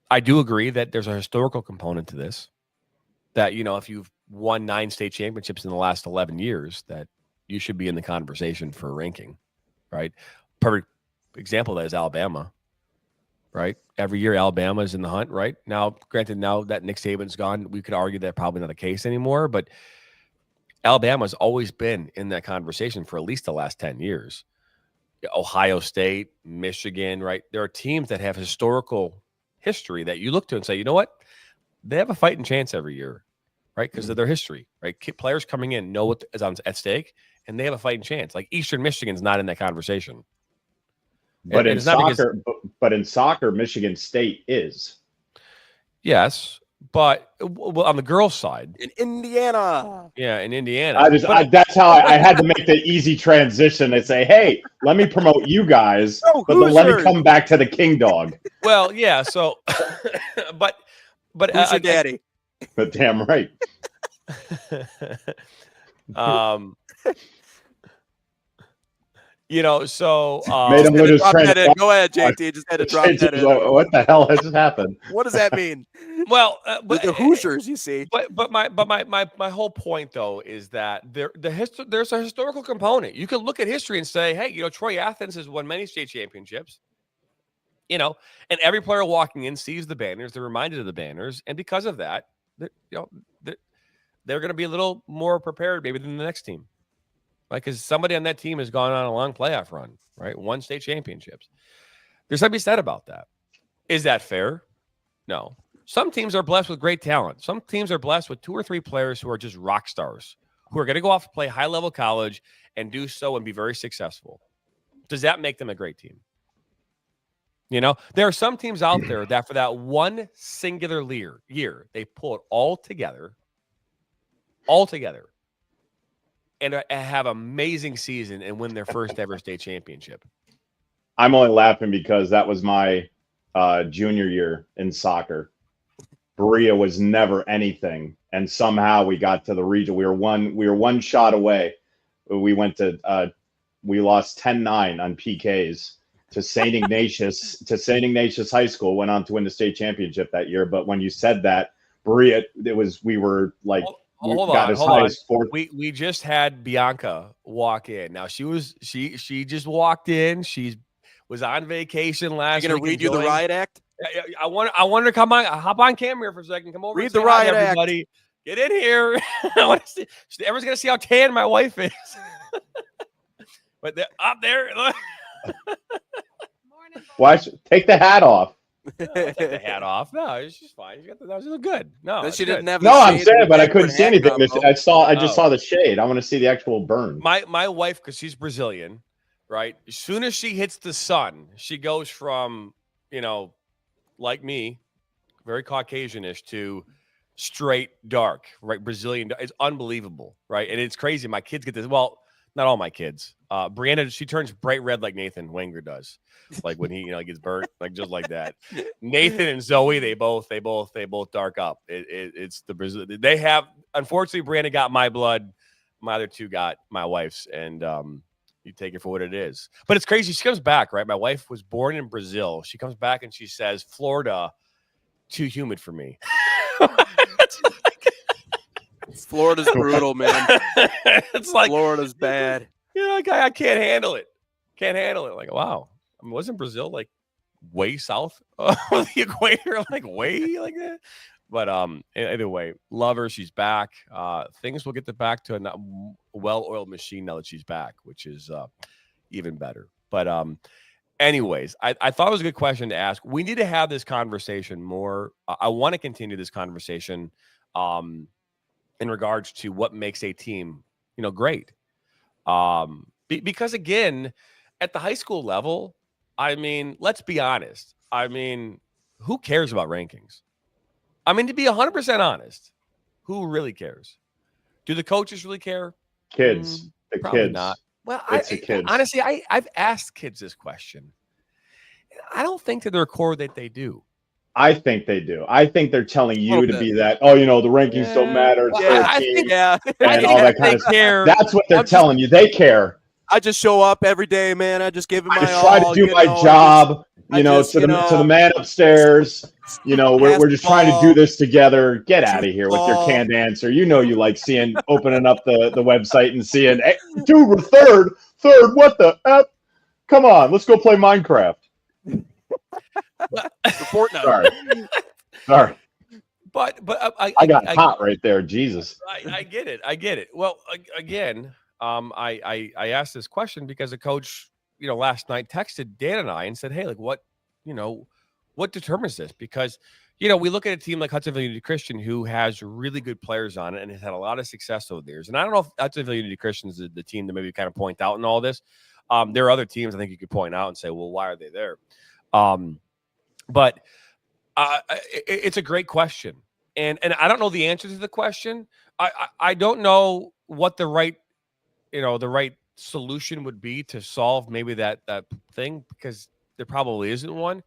I do agree that there's a historical component to this, that, if you've won 9 state championships in the last 11 years, that you should be in the conversation for a ranking, right? Perfect example of that is Alabama, right? Every year Alabama is in the hunt, right? Now, granted, now that Nick Saban's gone, we could argue that probably not the case anymore, but Alabama's always been in that conversation for at least the last 10 years. Ohio State, Michigan, right? There are teams that have historical history that you look to and say, you know what? They have a fighting chance every year, right? Because of their history, right? Players coming in know what is at stake, and they have a fighting chance. Like Eastern Michigan's not in that conversation. But in soccer, Michigan State is. Yes, but on the girls' side, in Indiana. Yeah, in Indiana. That's how I had to make the easy transition and say, hey, let me promote you guys, but then let me come back to the King Dog. Well, yeah. So, but who's your daddy? But damn right. So made him lose train of thought. Go ahead, JT. Just had to drop that in. What the hell has happened? What does that mean? Well, but the Hoosiers, you see. But my whole point though is that there's a historical component. You can look at history and say, hey, Troy Athens has won many state championships. And every player walking in sees the banners. They're reminded of the banners, and because of that, they're going to be a little more prepared maybe than the next team. Right, because somebody on that team has gone on a long playoff run, right? 1 state championships. There's something to be said about that. Is that fair? No. Some teams are blessed with great talent. Some teams are blessed with 2 or 3 players who are just rock stars, who are going to go off and play high-level college and do so and be very successful. Does that make them a great team? There are some teams out there that for that one singular year, they pull it all together, and have an amazing season and win their first ever state championship. I'm only laughing because that was my junior year in soccer. Berea was never anything, and somehow we got to the region. We were one shot away. We went to we lost 10-9 on PKs to St. Ignatius High School. Went on to win the state championship that year. But when you said that, Berea, we were like. Hold on. We just had Bianca walk in. Now she just walked in. She was on vacation last week. You're gonna read you the riot act? I want her to come on, hop on camera here for a second. Come over. Read the riot act, everybody. Get in here. I want to see. Everyone's gonna see how tan my wife is. But they're up there. Why take the hat off? Take the hat off. No, she's fine. That was good. No, she didn't have. No, I'm saying, but I couldn't see anything. I just saw the shade. I want to see the actual burn. My wife, because she's Brazilian, right? As soon as she hits the sun, she goes from like me, very Caucasianish, to straight dark, right? Brazilian. It's unbelievable, right? And it's crazy. My kids get this. Well, not all my kids. Brianna, she turns bright red like Nathan Wenger does. Like when he, gets burnt, like just like that. Nathan and Zoe, they both dark up. It's the Brazil. They have, unfortunately, Brianna got my blood. My other 2 got my wife's, and you take it for what it is. But it's crazy. She comes back, right? My wife was born in Brazil. She comes back and she says, "Florida, too humid for me." Florida's brutal, man. It's like Florida's bad. I can't handle it. Like, wow. I mean, wasn't Brazil like way south of the equator, like way like that? But either way, love her. She's back. Things will get back to a well-oiled machine now that she's back, which is even better. But anyways, I thought it was a good question to ask. We need to have this conversation more. I want to continue this conversation in regards to what makes a team, great. Because again, at the high school level, I mean, let's be honest. I mean, who cares about rankings? I mean, to be 100% honest, who really cares? Do the coaches really care? Kids. The probably kids. not. Well, honestly, I've asked kids this question. I don't think to their core that they do. I think they do. I think they're telling you to bit. be that, oh, the rankings don't matter. It's Well, their I team think- and all that kind of stuff. care. That's what they're telling you. They care. I just show up every day, man. I just give it I my just try all. to do my job, to the man upstairs. We're just trying to do this together. Get out of here with your canned answer. You like opening up the website and seeing, hey, dude, we're third. What the F? Come on, let's go play Minecraft. Fortnite. Sorry. But I got hot right there. Jesus. I get it. Well, again, I asked this question because a coach, last night texted Dan and I and said, hey, like what determines this? Because, we look at a team like Hudsonville Unity Christian who has really good players on it and has had a lot of success over the years. And I don't know if Hudsonville Unity Christian is the team that maybe kind of point out in all this. There are other teams I think you could point out and say, well, why are they there? But it's a great question. And I don't know the answer to the question. I don't know what the right solution would be to solve maybe that thing, because there probably isn't one.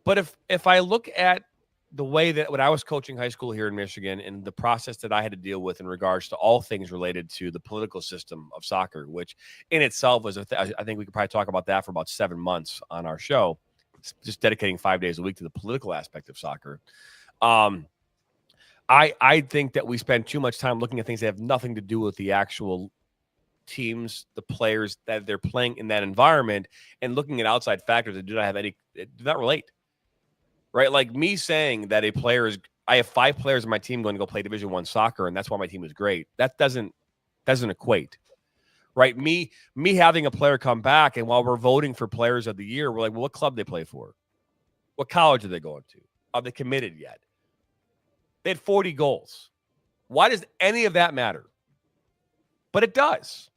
But if I look at the way that when I was coaching high school here in Michigan and the process that I had to deal with in regards to all things related to the political system of soccer, which in itself was I think we could probably talk about that for about 7 months on our show, just dedicating 5 days a week to the political aspect of soccer. I think that we spend too much time looking at things that have nothing to do with the actual teams, the players that they're playing in that environment, and looking at outside factors that do not relate. Right? Like me saying that I have 5 players in my team going to go play Division I soccer, and that's why my team is great. That doesn't equate. Right? Me having a player come back, and while we're voting for players of the year, we're like, well, what club they play for? What college are they going to? Are they committed yet? They had 40 goals. Why does any of that matter? But it does.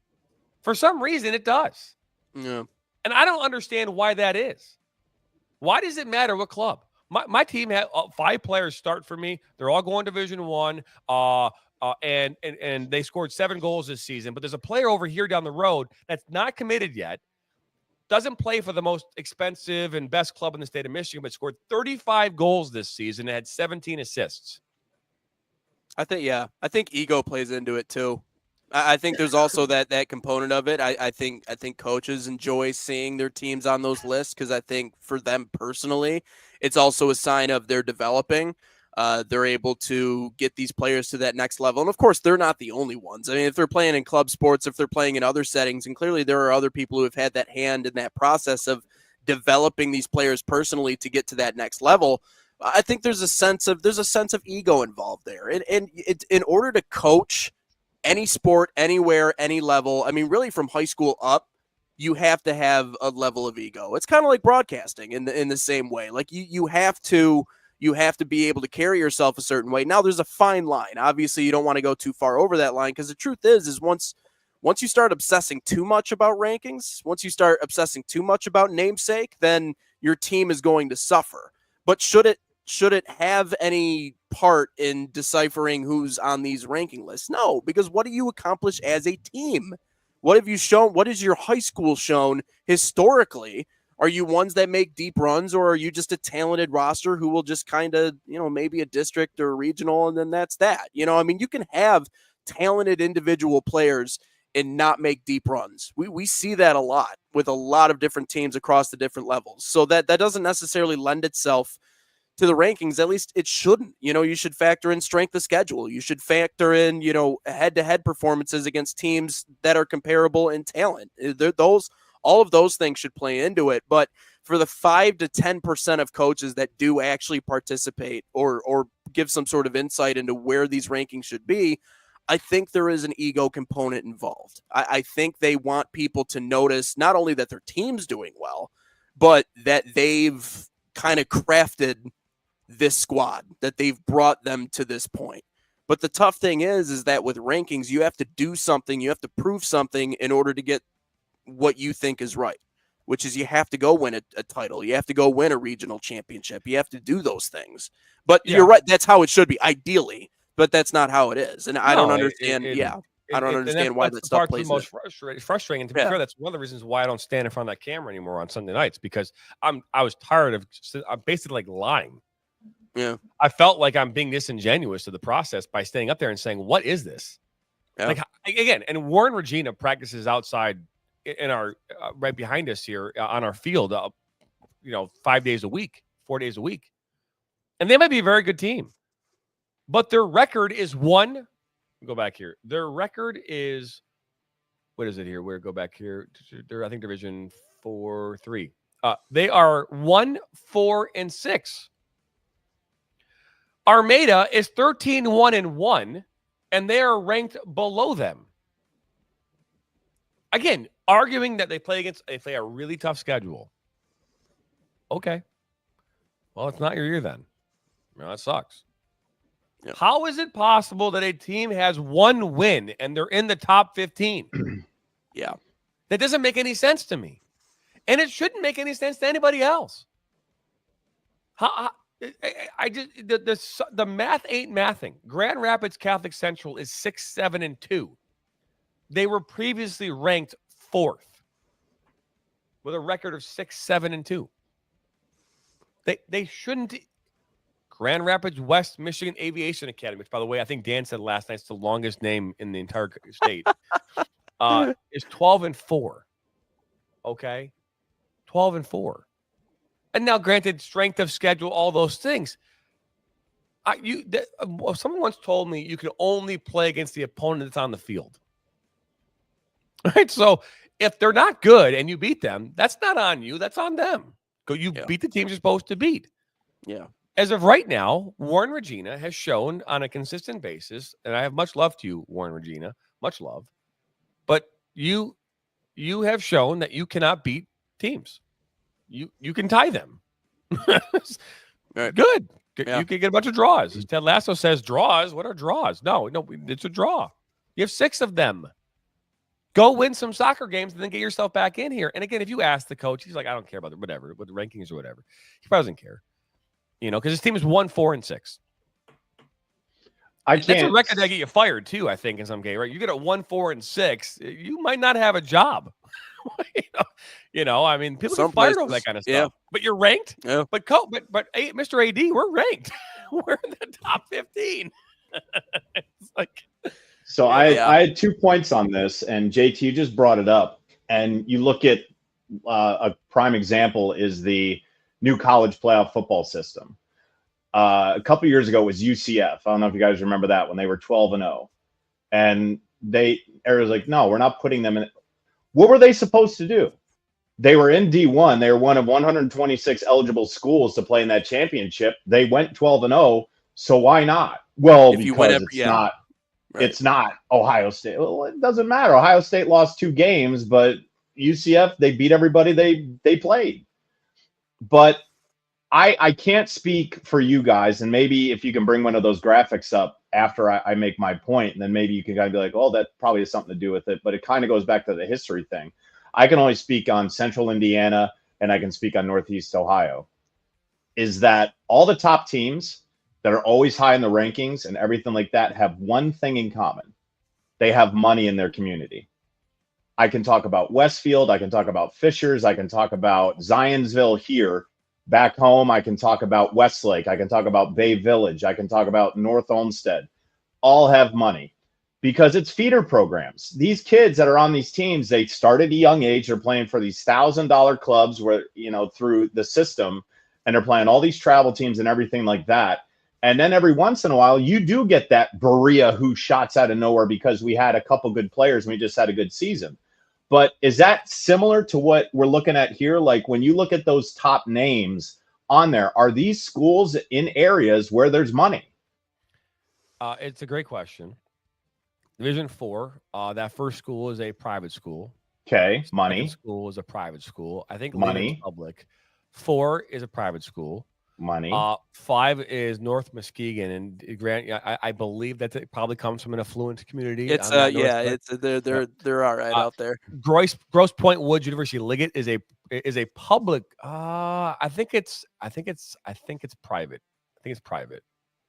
For some reason, it does. Yeah. And I don't understand why that is. Why does it matter what club? My team had 5 players start for me. They're all going Division I, and they scored 7 goals this season. But there's a player over here down the road that's not committed yet, doesn't play for the most expensive and best club in the state of Michigan, but scored 35 goals this season and had 17 assists. I think ego plays into it too. I think there's also that component of it. I think coaches enjoy seeing their teams on those lists because I think for them personally, it's also a sign of they're developing. They're able to get these players to that next level. And of course, they're not the only ones. I mean, if they're playing in club sports, if they're playing in other settings, and clearly there are other people who have had that hand in that process of developing these players personally to get to that next level. I think there's a sense of ego involved there. And in order to coach any sport, anywhere, any level, I mean, really from high school up, you have to have a level of ego. It's kind of like broadcasting in the same way. Like you have to be able to carry yourself a certain way. Now there's a fine line. Obviously you don't want to go too far over that line, because the truth is once you start obsessing too much about rankings, once you start obsessing too much about namesake, then your team is going to suffer. But should it have any part in deciphering who's on these ranking lists? No, because what do you accomplish as a team? What have you shown? What has your high school shown historically? Are you ones that make deep runs, or are you just a talented roster who will just kind of, maybe a district or a regional, and then that's that? I mean, you can have talented individual players and not make deep runs. We see that a lot with a lot of different teams across the different levels. So that doesn't necessarily lend itself to the rankings. At least it shouldn't. You should factor in strength of schedule. You should factor in, head-to-head performances against teams that are comparable in talent. All of those things should play into it. But for the 5 to 10% of coaches that do actually participate or give some sort of insight into where these rankings should be, I think there is an ego component involved. I think they want people to notice not only that their team's doing well, but that they've kind of crafted this squad, that they've brought them to this point. But the tough thing is that with rankings, you have to do something, you have to prove something in order to get what you think is right, which is you have to go win a title. You have to go win a regional championship. You have to do those things. But You're right. That's how it should be, ideally. But that's not how it is. And I don't understand. I don't understand why that stuff plays. That's the most frustrating. And to be fair, that's one of the reasons why I don't stand in front of that camera anymore on Sunday nights, because I was tired of basically like lying. Yeah. I felt like I'm being disingenuous to the process by staying up there and saying, what is this? Yeah. Like, again, and Warren Regina practices outside in our right behind us here on our field, 5 days a week, 4 days a week. And they might be a very good team. But their record is go back here. Their record is, what is it here? Go back here. They're, I think, Division 4-3. They are 1-4-6. Armada is 13-1-1, and they are ranked below them. Again, arguing that they play a really tough schedule. Okay. Well, it's not your year then. No, that sucks. Yeah. How is it possible that a team has one win and they're in the top 15? Yeah. That doesn't make any sense to me. And it shouldn't make any sense to anybody else. The math ain't mathing. Grand Rapids Catholic Central is 6-7-2. They were previously ranked 4th with a record of 6-7-2. They shouldn't. Grand Rapids West Michigan Aviation Academy, which, by the way, I think Dan said last night it's the longest name in the entire state, is 12-4. Okay, 12-4. And now, granted, strength of schedule, all those things. Someone once told me you can only play against the opponent that's on the field. All right, so if they're not good and you beat them, that's not on you. That's on them. You beat the teams you're supposed to beat. Yeah. As of right now, Warren Regina has shown on a consistent basis, and I have much love to you, Warren Regina, much love, but you have shown that you cannot beat teams. You can tie them. Right. Good. Yeah. You can get a bunch of draws. As Ted Lasso says, draws. What are draws? No, it's a draw. You have 6 of them. Go win some soccer games and then get yourself back in here. And again, if you ask the coach, he's like, I don't care about with the rankings or whatever. He probably doesn't care, because his team is 1-4-6. That's a record that get you fired too, I think, in some case, right? You get a 1-4-6, you might not have a job. I mean, people get fired over that kind of stuff. Yeah. But you're ranked. Yeah. But Mr. AD, we're ranked. We're in the top 15. It's like. So I had 2 points on this, and JT, you just brought it up. And you look at a prime example is the new college playoff football system. A couple years ago it was UCF. I don't know if you guys remember that, when they were 12-0. And everyone's like, no, we're not putting them in. What were they supposed to do? They were in D1. They were one of 126 eligible schools to play in that championship. They went 12-0. So why not? Well, because not. Right. It's not Ohio State. Well, it doesn't matter. Ohio State lost 2 games, but UCF, they beat everybody they played. But I can't speak for you guys, and maybe if you can bring one of those graphics up after I make my point, and then maybe you can kind of be like, oh, that probably has something to do with it. But it kind of goes back to the history thing. I can only speak on Central Indiana, and I can speak on Northeast Ohio. Is that all the top teams that are always high in the rankings and everything like that have one thing in common. They have money in their community. I can talk about Westfield. I can talk about Fishers. I can talk about Zionsville here. Back home, I can talk about Westlake. I can talk about Bay Village. I can talk about North Olmsted. All have money because it's feeder programs. These kids that are on these teams, they start at a young age. They're playing for these $1,000 clubs where, through the system, and they're playing all these travel teams and everything like that. And then every once in a while, you do get that Berea who shots out of nowhere because we had a couple good players and we just had a good season. But is that similar to what we're looking at here? Like when you look at those top names on there, are these schools in areas where there's money? It's a great question. Division 4, that first school is a private school. Okay, money. Second school is a private school. I think money. Public. 4 is a private school. Money. 5 is North Muskegon, and Grant. I believe that it probably comes from an affluent community. It's they're all right out there. Grosse Pointe Woods University Liggett is a public. I think it's private. I think it's private.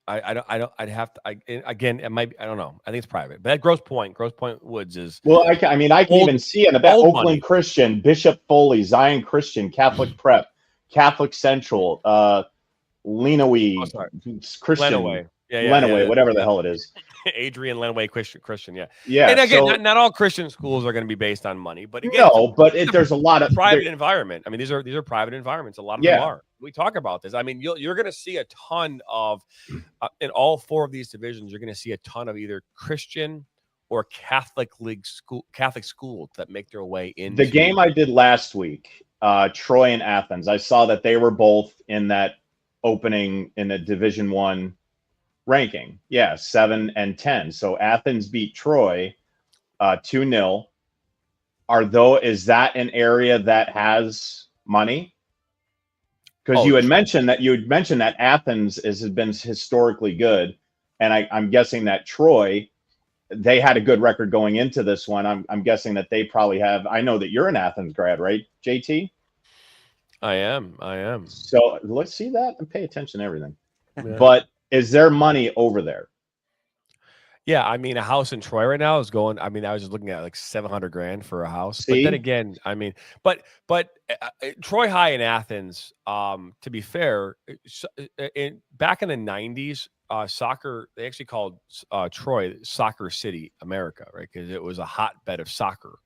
I'd have to. It might be, I don't know. I think it's private. But at Grosse Pointe Woods is. Well, I can even see in the back Oakland money. Christian, Bishop Foley, Zion Christian, Catholic Prep, Catholic Central, Lenawee, sorry. Christian, Lenawee. Lenawee, whatever the hell it is. Adrian Lenawee Christian, yeah. Yeah. And again, So, not all Christian schools are going to be based on money, but again, no, but there's a lot of private environment. I mean, these are private environments. A lot of them are. We talk about this. I mean, you're going to see a ton of in all four of these divisions. You're going to see a ton of either Christian or Catholic schools that make their way into the game I did last week. Troy and Athens. I saw that they were both in that opening in a Division I ranking. Yeah, 7 and 10. So Athens beat Troy 2-0. Is that an area that has money? Because you had mentioned that Athens has been historically good, and I'm guessing that Troy, they had a good record going into this one. I'm guessing that they probably have. I know that you're an Athens grad, right, JT? I am. So let's see that and pay attention to everything. Yeah. But is there money over there? Yeah, I mean, a house in Troy right now is going. I mean, I was just looking at like $700,000 for a house. See? But then again, I mean, but Troy High in Athens. To be fair, back in the '90s, soccer, they actually called Troy Soccer City America, right? Because it was a hotbed of soccer.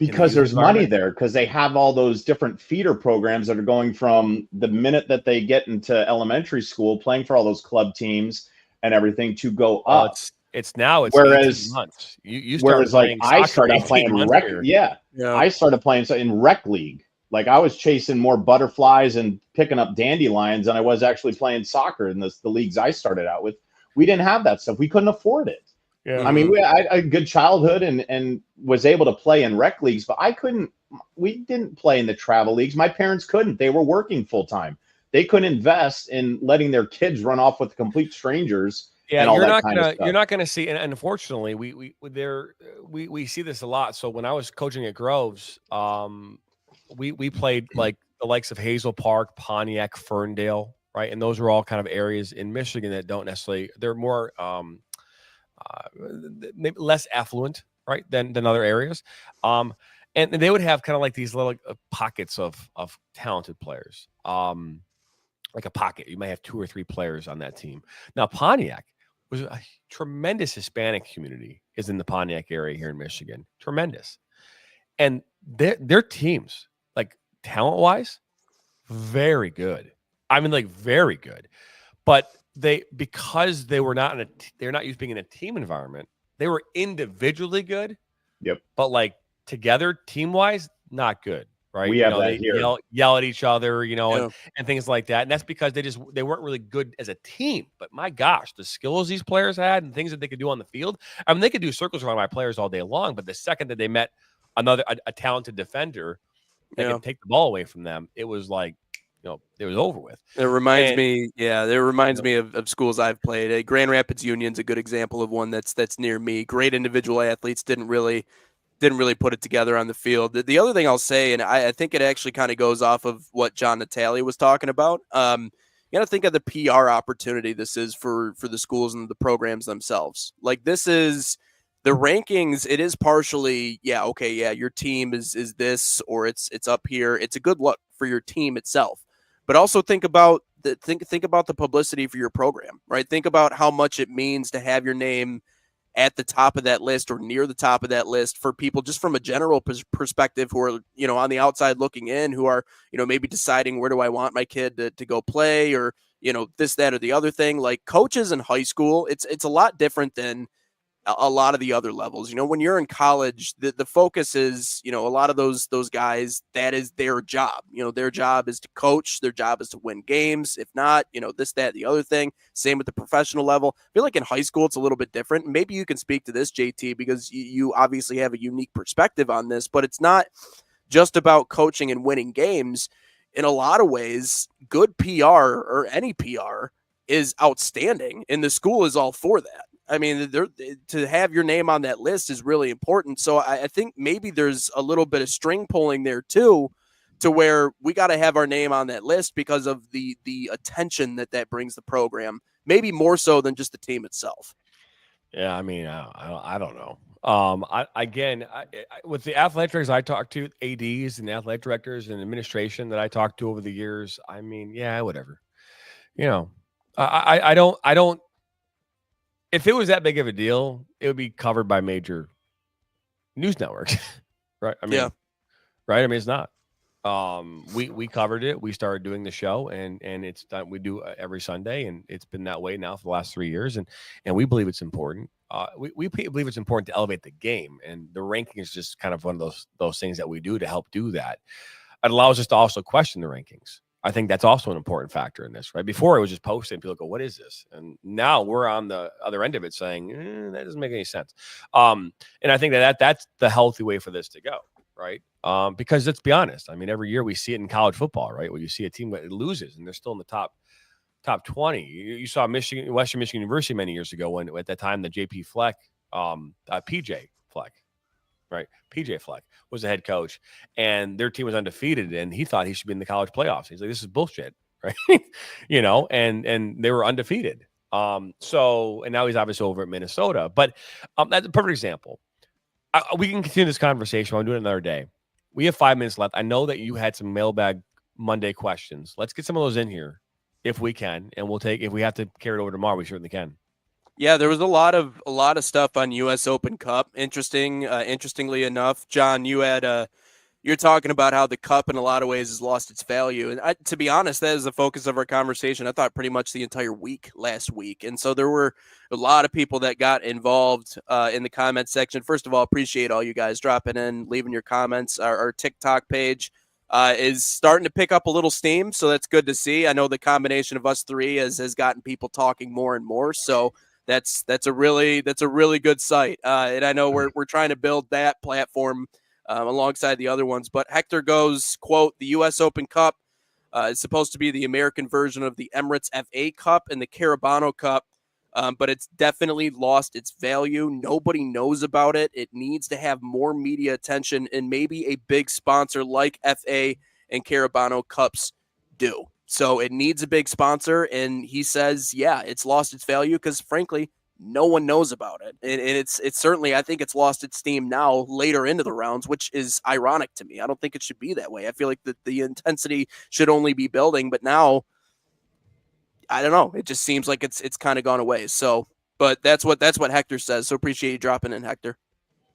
Because there's money there, because they have all those different feeder programs that are going from the minute that they get into elementary school, playing for all those club teams and everything to go up. It's now. Whereas 18 months. You start playing I soccer started playing rec. Yeah, I started playing in rec league. Like I was chasing more butterflies and picking up dandelions than I was actually playing soccer in the leagues I started out with. We didn't have that stuff. We couldn't afford it. Yeah. I mean, I had a good childhood and was able to play in rec leagues, but we didn't play in the travel leagues. My parents couldn't. They were working full time. They couldn't invest in letting their kids run off with complete strangers. Yeah, you're not gonna see, and unfortunately, we see this a lot. So when I was coaching at Groves, we played like the likes of Hazel Park, Pontiac, Ferndale, right, and those are all kind of areas in Michigan that don't necessarily. They're more maybe less affluent, right, than other areas, and they would have kind of like these little pockets of talented players, like a pocket. You might have 2 or 3 players on that team. Now Pontiac was a tremendous Hispanic community is in the Pontiac area here in Michigan. Tremendous. And their teams, like talent-wise, very good. I mean, like very good. But because they're not used to being in a team environment, they were individually good. Yep. But like together, team-wise, not good. Right. We have that here. Yell at each other, and things like that. And that's because they weren't really good as a team. But my gosh, the skills these players had and things that they could do on the field. I mean, they could do circles around my players all day long. But the second that they met a talented defender that could take the ball away from them, it was like, it was over with. It reminds me of schools I've played. Grand Rapids Union's a good example of one that's near me. Great individual athletes, didn't really put it together on the field. The other thing I'll say, and I think it actually kind of goes off of what John Natale was talking about. You got to think of the PR opportunity this is for the schools and the programs themselves. Like this is the rankings. It is partially, your team is this or it's up here. It's a good look for your team itself, but also think about the publicity for your program, right? Think about how much it means to have your name at the top of that list or near the top of that list for people just from a general perspective who are, on the outside looking in, who are, maybe deciding where do I want my kid to go play or, this, that, or the other thing. Like coaches in high school, it's a lot different than a lot of the other levels. When you're in college, the focus is, a lot of those guys, that is their job. Their job is to coach, their job is to win games. If not, this, that, the other thing. Same with the professional level. I feel like in high school, it's a little bit different. Maybe you can speak to this, JT, because you obviously have a unique perspective on this, but it's not just about coaching and winning games. In a lot of ways, good PR or any PR is outstanding, and the school is all for that. I mean, to have your name on that list is really important. So I think maybe there's a little bit of string pulling there too, to where we got to have our name on that list because of the attention that brings the program, maybe more so than just the team itself. Yeah, I mean, I don't know. With the athletic directors I talked to, ADs and athletic directors and administration that I talked to over the years, I mean, yeah, whatever. You know, I don't. If it was that big of a deal, it would be covered by major news networks, right? I mean, Yeah. right? I mean, it's not. We covered it. We started doing the show, and it's done. We do every Sunday, and it's been that way now for the last 3 years, and we believe it's important. We believe it's important to elevate the game, and the ranking is just kind of one of those things that we do to help do that. It allows us to also question the rankings. I think that's also an important factor in this, right? Before it was just posting, people go, "What is this?" And now we're on the other end of it, saying that doesn't make any sense. And I think that's the healthy way for this to go, right? Because let's be honest, I mean, every year we see it in college football, right? Where you see a team that loses and they're still in the top 20. You saw Western Michigan University many years ago when at that time the JP Fleck, PJ Fleck. Right, PJ Fleck was the head coach, and their team was undefeated, and he thought he should be in the college playoffs. He's like, "This is bullshit," right? And they were undefeated. So and now he's obviously over at Minnesota, but that's a perfect example. We can continue this conversation. I'll do it another day. We have 5 minutes left. I know that you had some mailbag Monday questions. Let's get some of those in here if we can, and we'll take if we have to carry it over tomorrow. We certainly can. Yeah, there was a lot of stuff on U.S. Open Cup. Interestingly enough, John, you're talking about how the Cup in a lot of ways has lost its value, and to be honest, that is the focus of our conversation. I thought pretty much the entire week last week, and so there were a lot of people that got involved in the comment section. First of all, appreciate all you guys dropping in, leaving your comments. Our TikTok page is starting to pick up a little steam, so that's good to see. I know the combination of us three has gotten people talking more and more, so. That's a really good site, and I know we're trying to build that platform alongside the other ones. But Hector goes, quote, the U.S. Open Cup is supposed to be the American version of the Emirates FA Cup and the Carabao Cup, but it's definitely lost its value. Nobody knows about it. It needs to have more media attention, and maybe a big sponsor like FA and Carabao Cups do. So it needs a big sponsor, and he says, yeah, it's lost its value because, frankly, no one knows about it. And it's certainly, I think it's lost its steam now later into the rounds, which is ironic to me. I don't think it should be that way. I feel like the intensity should only be building, but now, I don't know. It just seems like it's kind of gone away. So, but that's what Hector says. So appreciate you dropping in, Hector.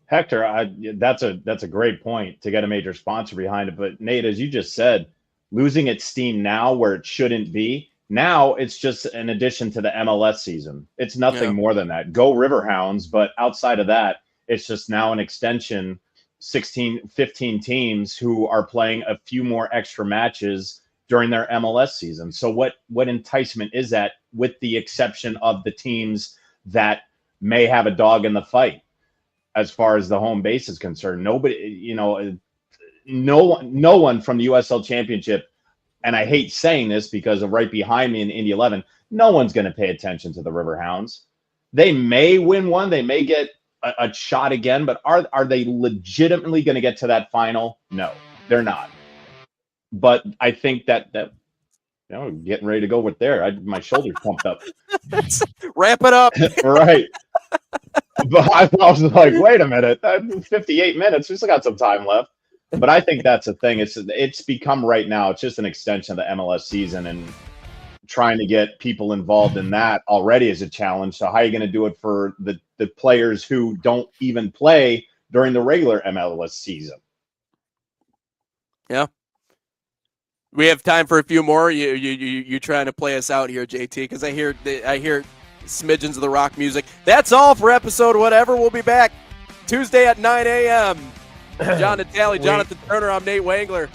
Hector, that's a great point to get a major sponsor behind it. But Nate, as you just said, losing its steam now where it shouldn't be. Now it's just an addition to the MLS season. It's nothing more than that. Go Riverhounds, but outside of that, it's just now an extension, 16, 15 teams who are playing a few more extra matches during their MLS season. So what enticement is that, with the exception of the teams that may have a dog in the fight as far as the home base is concerned? Nobody, no one from the USL Championship, and I hate saying this because of right behind me in Indy 11, no one's going to pay attention to the Riverhounds. They may win one, they may get a shot again, but are they legitimately going to get to that final? No, they're not. But I think that getting ready to go with there, my shoulders pumped up. Wrap it up. Right. But I was like, wait a minute, 58 minutes. We still got some time left. But I think that's the thing. It's become right now, it's just an extension of the MLS season, and trying to get people involved in that already is a challenge. So how are you going to do it for the players who don't even play during the regular MLS season? Yeah. We have time for a few more. You trying to play us out here, JT? Because I hear smidgens of the rock music. That's all for episode whatever. We'll be back Tuesday at 9 a.m. John Natale, Jonathan Turner, I'm Nate Wangler.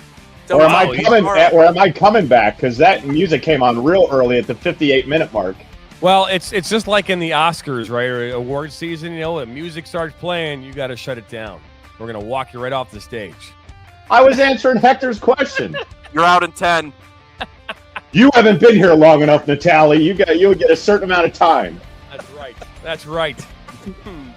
Or am I coming back? Because that music came on real early at the 58-minute mark. Well, it's just like in the Oscars, right? Or award season, when music starts playing, you got to shut it down. We're going to walk you right off the stage. I was answering Hector's question. You're out in 10. You haven't been here long enough, Natale. You would get a certain amount of time. That's right.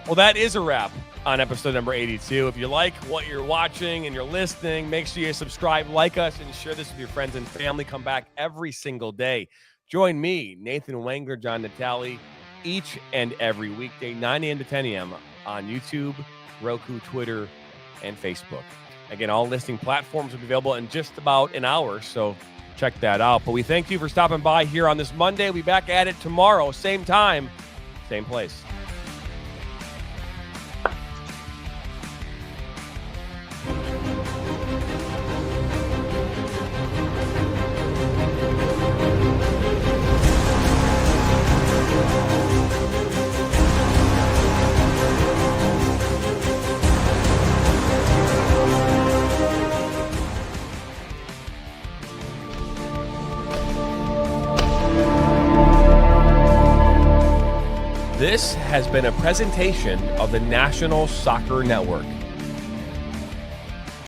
Well, that is a wrap on episode number 82. If you like what you're watching and you're listening, make sure you subscribe, like us, and share this with your friends and family. Come back every single day. Join me, Nathan Wangler, John Natale, each and every weekday, 9 a.m. to 10 a.m. on YouTube, Roku, Twitter, and Facebook. Again, all listing platforms will be available in just about an hour, so check that out. But we thank you for stopping by here on this Monday. We'll be back at it tomorrow, same time, same place. This has been a presentation of the National Soccer Network.